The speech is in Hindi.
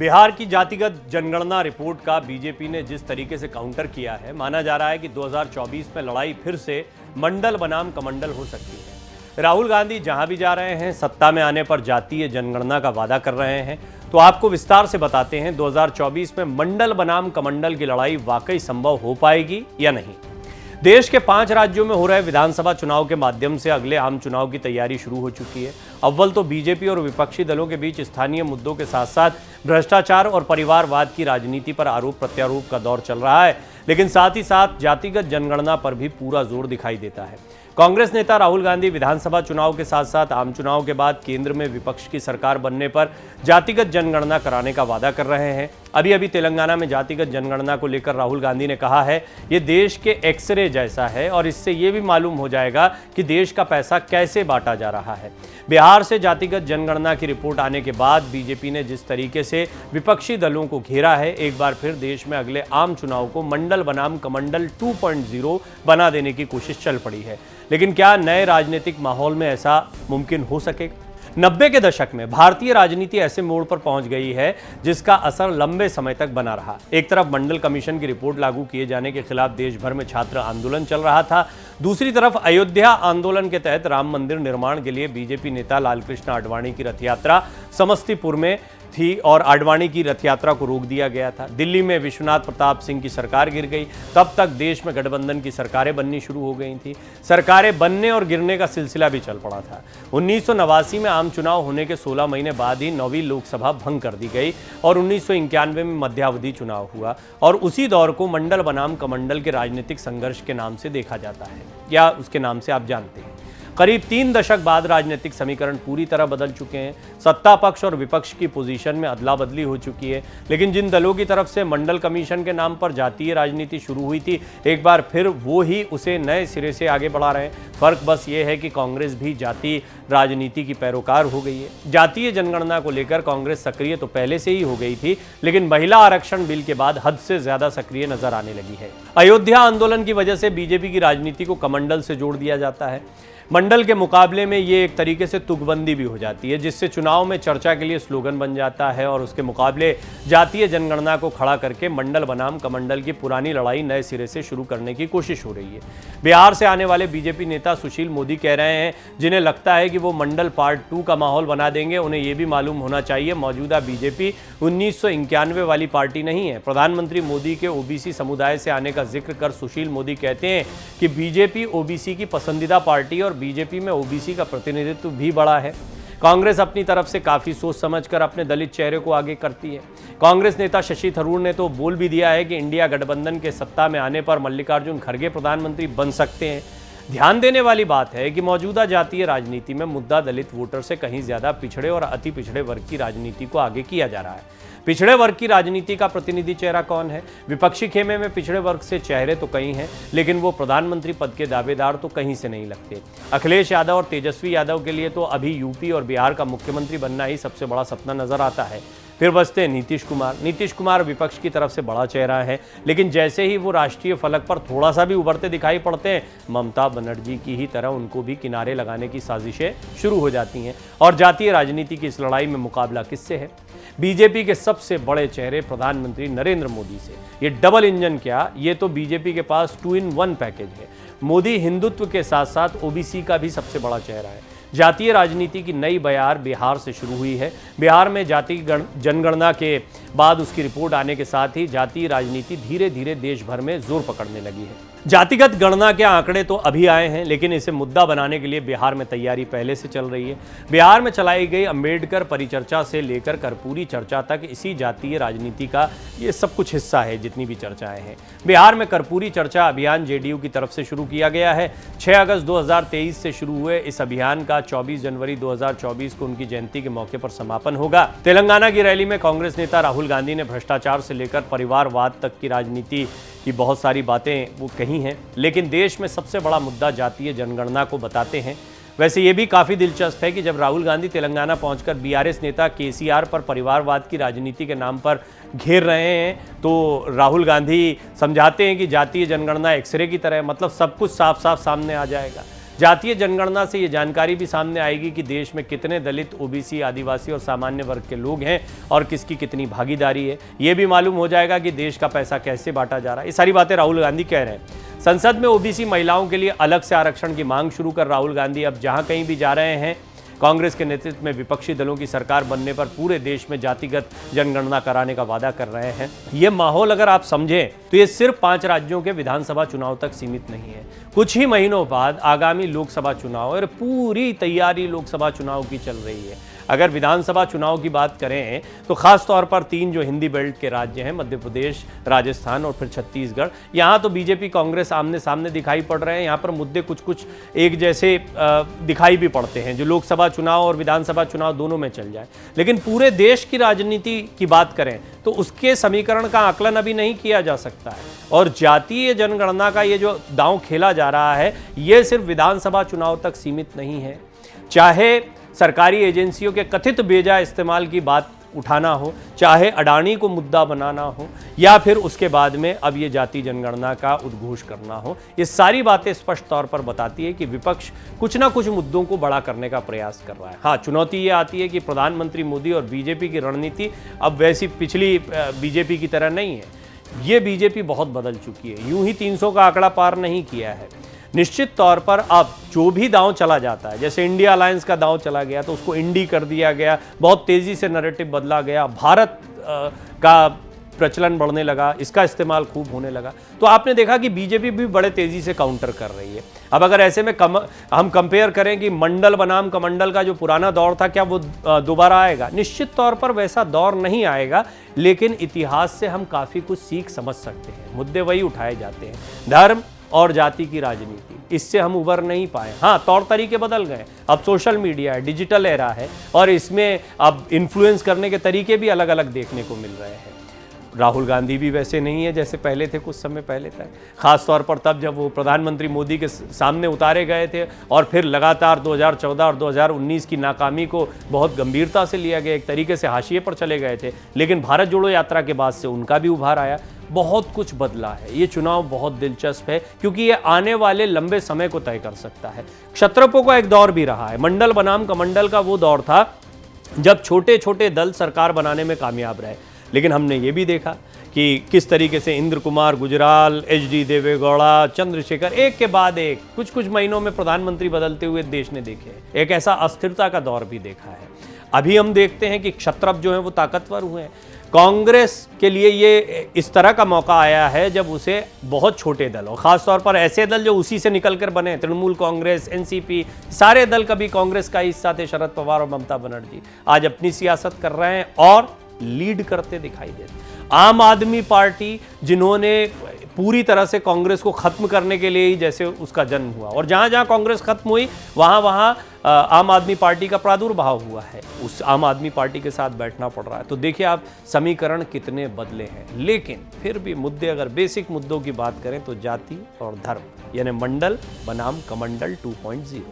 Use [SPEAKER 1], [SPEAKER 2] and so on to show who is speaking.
[SPEAKER 1] बिहार की जातिगत जनगणना रिपोर्ट का बीजेपी ने जिस तरीके से काउंटर किया है, माना जा रहा है कि 2024 में लड़ाई फिर से मंडल बनाम कमंडल हो सकती है। राहुल गांधी जहां भी जा रहे हैं, सत्ता में आने पर जातीय जनगणना का वादा कर रहे हैं। तो आपको विस्तार से बताते हैं 2024 में मंडल बनाम कमंडल की लड़ाई वाकई संभव हो पाएगी या नहीं। देश के 5 राज्यों में हो रहे विधानसभा चुनाव के माध्यम से अगले आम चुनाव की तैयारी शुरू हो चुकी है। अव्वल तो बीजेपी और विपक्षी दलों के बीच स्थानीय मुद्दों के साथ साथ भ्रष्टाचार और परिवारवाद की राजनीति पर आरोप प्रत्यारोप का दौर चल रहा है, लेकिन साथ ही साथ जातिगत जनगणना पर भी पूरा जोर दिखाई देता है। कांग्रेस नेता राहुल गांधी विधानसभा चुनाव के साथ साथ आम चुनाव के बाद केंद्र में विपक्ष की सरकार बनने पर जातिगत जनगणना कराने का वादा कर रहे हैं। अभी तेलंगाना में जातिगत जनगणना को लेकर राहुल गांधी ने कहा है, ये देश के एक्सरे जैसा है और इससे ये भी मालूम हो जाएगा कि देश का पैसा कैसे बांटा जा रहा है। बिहार से जातिगत जनगणना की रिपोर्ट आने के बाद बीजेपी ने जिस तरीके से विपक्षी दलों को घेरा है, एक बार फिर देश में अगले आम चुनाव को मंडल बनाम कमंडल 2.0 बना देने की कोशिश चल पड़ी है। लेकिन क्या नए राजनीतिक माहौल में ऐसा मुमकिन हो सकेगा? 90 के दशक में भारतीय राजनीति ऐसे मोड़ पर पहुंच गई है जिसका असर लंबे समय तक बना रहा। एक तरफ मंडल कमीशन की रिपोर्ट लागू किए जाने के खिलाफ देश भर में छात्र आंदोलन चल रहा था, दूसरी तरफ अयोध्या आंदोलन के तहत राम मंदिर निर्माण के लिए बीजेपी नेता लालकृष्ण आडवाणी की रथ यात्रा समस्तीपुर में थी और आडवाणी की रथ यात्रा को रोक दिया गया था। दिल्ली में विश्वनाथ प्रताप सिंह की सरकार गिर गई, तब तक देश में गठबंधन की सरकारें बननी शुरू हो गई थी। सरकारें बनने और गिरने का सिलसिला भी चल पड़ा था। 1989 में आम चुनाव होने के 16 महीने बाद ही 9वीं लोकसभा भंग कर दी गई और 1991 में मध्यावधि चुनाव हुआ और उसी दौर को मंडल बनाम कमंडल के राजनीतिक संघर्ष के नाम से देखा जाता है, या उसके नाम से आप जानते हैं। करीब 3 दशक बाद राजनीतिक समीकरण पूरी तरह बदल चुके हैं। सत्ता पक्ष और विपक्ष की पोजीशन में अदला बदली हो चुकी है, लेकिन जिन दलों की तरफ से मंडल कमीशन के नाम पर जातीय राजनीति शुरू हुई थी, एक बार फिर वो ही उसे नए सिरे से आगे बढ़ा रहे हैं। फर्क बस ये है कि कांग्रेस भी जातीय राजनीति की पैरोकार हो गई है। जातीय जनगणना को लेकर कांग्रेस सक्रिय तो पहले से ही हो गई थी, लेकिन महिला आरक्षण बिल के बाद हद से ज्यादा सक्रिय नजर आने लगी है। अयोध्या आंदोलन की वजह से बीजेपी की राजनीति को कमंडल से जोड़ दिया जाता है। मंडल के मुकाबले में ये एक तरीके से तुकबंदी भी हो जाती है, जिससे चुनाव में चर्चा के लिए स्लोगन बन जाता है और उसके मुकाबले जातीय जनगणना को खड़ा करके मंडल बनाम कमंडल की पुरानी लड़ाई नए सिरे से शुरू करने की कोशिश हो रही है। बिहार से आने वाले बीजेपी नेता सुशील मोदी कह रहे हैं, जिन्हें लगता है कि वो मंडल पार्ट 2 का माहौल बना देंगे। उन्हें यह भी मालूम होना चाहिए मौजूदा बीजेपी 1991 वाली पार्टी नहीं है। प्रधानमंत्री मोदी के ओबीसी समुदाय से आने का जिक्र कर सुशील मोदी कहते हैं कि बीजेपी ओबीसी की पसंदीदा पार्टी और बीजेपी में ओबीसी का प्रतिनिधित्व भी बड़ा है। कांग्रेस अपनी तरफ से काफी सोच समझकर अपने दलित चेहरे को आगे करती है। कांग्रेस नेता शशि थरूर ने तो बोल भी दिया है कि इंडिया गठबंधन के सत्ता में आने पर मल्लिकार्जुन खड़गे प्रधानमंत्री बन सकते हैं। ध्यान देने वाली बात है कि मौजूदा जातीय राजनीति में मुद्दा दलित वोटर से कहीं ज्यादा पिछड़े और अति पिछड़े वर्ग की राजनीति को आगे किया जा रहा है। पिछड़े वर्ग की राजनीति का प्रतिनिधि चेहरा कौन है? विपक्षी खेमे में पिछड़े वर्ग से चेहरे तो कई हैं, लेकिन वो प्रधानमंत्री पद के दावेदार तो कहीं से नहीं लगते। अखिलेश यादव और तेजस्वी यादव के लिए तो अभी यूपी और बिहार का मुख्यमंत्री बनना ही सबसे बड़ा सपना नजर आता है। फिर बचते हैं नीतीश कुमार विपक्ष की तरफ से बड़ा चेहरा है, लेकिन जैसे ही वो राष्ट्रीय फलक पर थोड़ा सा भी उभरते दिखाई पड़ते हैं, ममता बनर्जी की ही तरह उनको भी किनारे लगाने की साजिशें शुरू हो जाती हैं। और जातीय राजनीति की इस लड़ाई में मुकाबला किससे है? बीजेपी के सबसे बड़े चेहरे प्रधानमंत्री नरेंद्र मोदी से। ये डबल इंजन क्या, ये तो बीजेपी के पास 2-in-1 पैकेज है। मोदी हिंदुत्व के साथ साथ ओबीसी का भी सबसे बड़ा चेहरा है। जातीय राजनीति की नई बयार बिहार से शुरू हुई है। बिहार में जातीय जनगणना के बाद उसकी रिपोर्ट आने के साथ ही जातीय राजनीति धीरे धीरे देश भर में जोर पकड़ने लगी है। जातिगत गणना के आंकड़े तो अभी आए हैं, लेकिन इसे मुद्दा बनाने के लिए बिहार में तैयारी पहले से चल रही है। बिहार में चलाई गई अंबेडकर परिचर्चा से लेकर कर्पूरी चर्चा तक इसी जातीय राजनीति का ये सब कुछ हिस्सा है। जितनी भी चर्चाएं हैं, बिहार में कर्पूरी चर्चा अभियान जेडीयू की तरफ से शुरू किया गया है। 6 अगस्त 2023 से शुरू हुए इस अभियान का 24 जनवरी 2024 को उनकी जयंती के मौके पर समापन होगा। तेलंगाना की रैली में कांग्रेस नेता राहुल गांधी ने भ्रष्टाचार से लेकर परिवारवाद तक की राजनीति की बहुत सारी बातें वो कही हैं, लेकिन देश में सबसे बड़ा मुद्दा जातीय जनगणना को बताते हैं। वैसे ये भी काफ़ी दिलचस्प है कि जब राहुल गांधी तेलंगाना पहुंचकर बीआरएस नेता केसीआर पर परिवारवाद की राजनीति के नाम पर घेर रहे हैं, तो राहुल गांधी समझाते हैं कि जातीय जनगणना एक्सरे की तरह, मतलब सब कुछ साफ साफ सामने आ जाएगा। जातीय जनगणना से ये जानकारी भी सामने आएगी कि देश में कितने दलित, ओबीसी, आदिवासी और सामान्य वर्ग के लोग हैं और किसकी कितनी भागीदारी है। ये भी मालूम हो जाएगा कि देश का पैसा कैसे बांटा जा रहा है। ये सारी बातें राहुल गांधी कह रहे हैं। संसद में ओबीसी महिलाओं के लिए अलग से आरक्षण की मांग शुरू कर राहुल गांधी अब जहां कहीं भी जा रहे हैं, कांग्रेस के नेतृत्व में विपक्षी दलों की सरकार बनने पर पूरे देश में जातिगत जनगणना कराने का वादा कर रहे हैं। ये माहौल अगर आप समझें तो ये सिर्फ 5 राज्यों के विधानसभा चुनाव तक सीमित नहीं है। कुछ ही महीनों बाद आगामी लोकसभा चुनाव और पूरी तैयारी लोकसभा चुनाव की चल रही है। अगर विधानसभा चुनाव की बात करें तो खास तौर पर 3 जो हिंदी बेल्ट के राज्य हैं, मध्य प्रदेश, राजस्थान और फिर छत्तीसगढ़, यहाँ तो बीजेपी कांग्रेस आमने सामने दिखाई पड़ रहे हैं। यहाँ पर मुद्दे कुछ कुछ एक जैसे दिखाई भी पड़ते हैं, जो लोकसभा चुनाव और विधानसभा चुनाव दोनों में चल जाए। लेकिन पूरे देश की राजनीति की बात करें तो उसके समीकरण का आकलन अभी नहीं किया जा सकता है। और जातीय जनगणना का ये जो दांव खेला जा रहा है, ये सिर्फ विधानसभा चुनाव तक सीमित नहीं है। चाहे सरकारी एजेंसियों के कथित बेजा इस्तेमाल की बात उठाना हो, चाहे अडानी को मुद्दा बनाना हो, या फिर उसके बाद में अब ये जाति जनगणना का उद्घोष करना हो, ये सारी बातें स्पष्ट तौर पर बताती है कि विपक्ष कुछ ना कुछ मुद्दों को बड़ा करने का प्रयास कर रहा है। हाँ, चुनौती ये आती है कि प्रधानमंत्री मोदी और बीजेपी की रणनीति अब वैसी पिछली बीजेपी की तरह नहीं है। ये बीजेपी बहुत बदल चुकी है, यूं ही 300 का आंकड़ा पार नहीं किया है। निश्चित तौर पर अब जो भी दांव चला जाता है, जैसे इंडिया अलायंस का दांव चला गया तो उसको इंडी कर दिया गया, बहुत तेजी से नैरेटिव बदला गया, भारत का प्रचलन बढ़ने लगा, इसका इस्तेमाल खूब होने लगा। तो आपने देखा कि बीजेपी भी बड़े तेजी से काउंटर कर रही है। अब अगर ऐसे में हम कंपेयर करें कि मंडल बनाम कमंडल का जो पुराना दौर था, क्या वो दोबारा आएगा? निश्चित तौर पर वैसा दौर नहीं आएगा, लेकिन इतिहास से हम काफ़ी कुछ सीख समझ सकते हैं। मुद्दे वही उठाए जाते हैं, धर्म और जाति की राजनीति, इससे हम उबर नहीं पाए। हाँ, तौर तरीके बदल गए, अब सोशल मीडिया है, डिजिटल एरा है, और इसमें अब इन्फ्लुएंस करने के तरीके भी अलग अलग देखने को मिल रहे हैं। राहुल गांधी भी वैसे नहीं है जैसे पहले थे, कुछ समय पहले तक, खास तौर पर तब जब वो प्रधानमंत्री मोदी के सामने उतारे गए थे और फिर लगातार 2014 और 2019 की नाकामी को बहुत गंभीरता से लिया गया, एक तरीके से हाशिए पर चले गए थे। लेकिन भारत जोड़ो यात्रा के बाद से उनका भी उभार आया। बहुत कुछ बदला है। ये चुनाव बहुत दिलचस्प है क्योंकि ये आने वाले लंबे समय को तय कर सकता है। क्षत्रपों का एक दौर भी रहा है, मंडल बनाम कमंडल का वो दौर था जब छोटे छोटे दल सरकार बनाने में कामयाब रहे। लेकिन हमने ये भी देखा कि किस तरीके से इंद्र कुमार गुजराल, HD देवेगौड़ा, चंद्रशेखर एक के बाद एक कुछ कुछ महीनों में प्रधानमंत्री बदलते हुए देश ने देखे। एक ऐसा अस्थिरता का दौर भी देखा है। अभी हम देखते हैं कि क्षत्रप जो हैं वो ताकतवर हुए हैं। कांग्रेस के लिए ये इस तरह का मौका आया है जब उसे बहुत छोटे दल, और ख़ासतौर पर ऐसे दल जो उसी से निकलकर बने, तृणमूल कांग्रेस, NCP, सारे दल कभी कांग्रेस का हिस्सा थे, शरद पवार और ममता बनर्जी, आज अपनी सियासत कर रहे हैं और लीड करते दिखाई देते। आम आदमी पार्टी, जिन्होंने पूरी तरह से कांग्रेस को खत्म करने के लिए ही जैसे उसका जन्म हुआ, और जहां जहां कांग्रेस खत्म हुई वहां वहां आम आदमी पार्टी का प्रादुर्भाव हुआ है, उस आम आदमी पार्टी के साथ बैठना पड़ रहा है। तो देखिए आप समीकरण कितने बदले हैं। लेकिन फिर भी मुद्दे, अगर बेसिक मुद्दों की बात करें तो जाति और धर्म, यानी मंडल बनाम कमंडल 2.0।